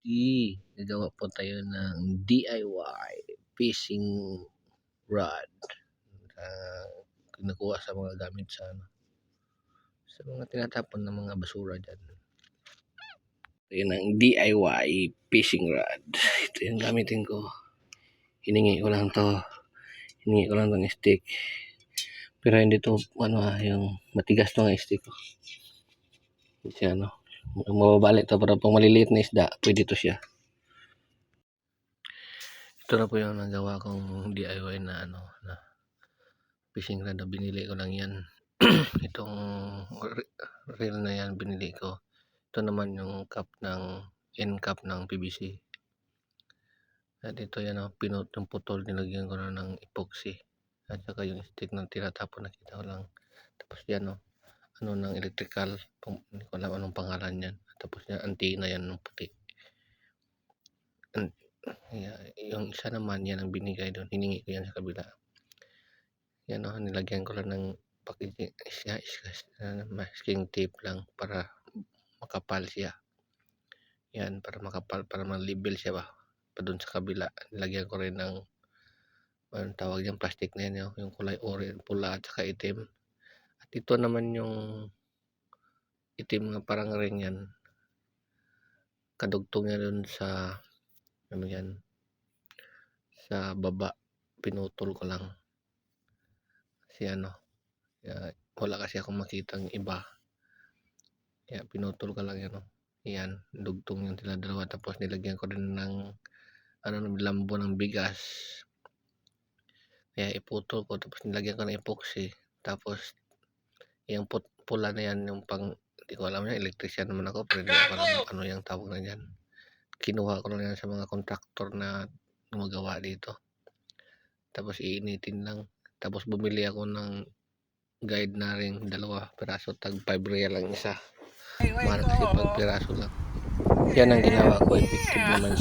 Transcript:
Gagawa po tayo ng DIY fishing rod. Kinukuha sa mga gamit sa mga tinatapon ng mga basura dyan. Ito ang DIY fishing rod. Ito yung gamitin ko. Hiningi ko lang tong stick. Pero hindi to yung matigas to ng stick ko. Kasi mababalik to, pero pang maliliit na isda, pwede to siya. Ito na po yung nagawa kong DIY na na fishing rod. Binili ko lang yan. Itong reel na yan binili ko. Ito naman yung end cap ng PVC. At ito yan yung putol, nilagyan ko na ng epoxy. At saka yung stick na tinatapon, nakita ko lang. Tapos yan ng electrical, hindi ko alam anong pangalan yan. Tapos yan, antenna yan ng puti. Yung isa naman yan ang binigay doon, hiningi ko yan sa kabila. Yan nilagyan ko lang ng masking tape lang para makapal siya. Yan, para makapal, para ma-level siya ba. Pa doon sa kabila, nilagyan ko rin ng anong tawag yung plastic na yan, yung kulay orange, pula at saka itim. At ito naman yung itim nga parang ring yan. Kadugtong yan doon sa sa baba, pinutol ko lang. Kasi wala kasi akong makitang iba. Kaya pinutol ko lang yan. Yan, dugtong yung sila dalawa. Tapos nilagyan ko rin ng lambo ng bigas. Kaya iputol ko, tapos nilagyan ko ng epoxy. Tapos yung pula na yan, yung hindi ko alam yan, electrician naman ako, pero hindi ko alam yung tawag na yan. Kinuha ko lang yan sa mga contractor na gumagawa dito. Tapos iinitin lang. Tapos bumili ako ng guide na ring 2 piraso, tag 5 real lang isa. Mahal kasi pag piraso lang. Yan ang ginawa ko, effective naman.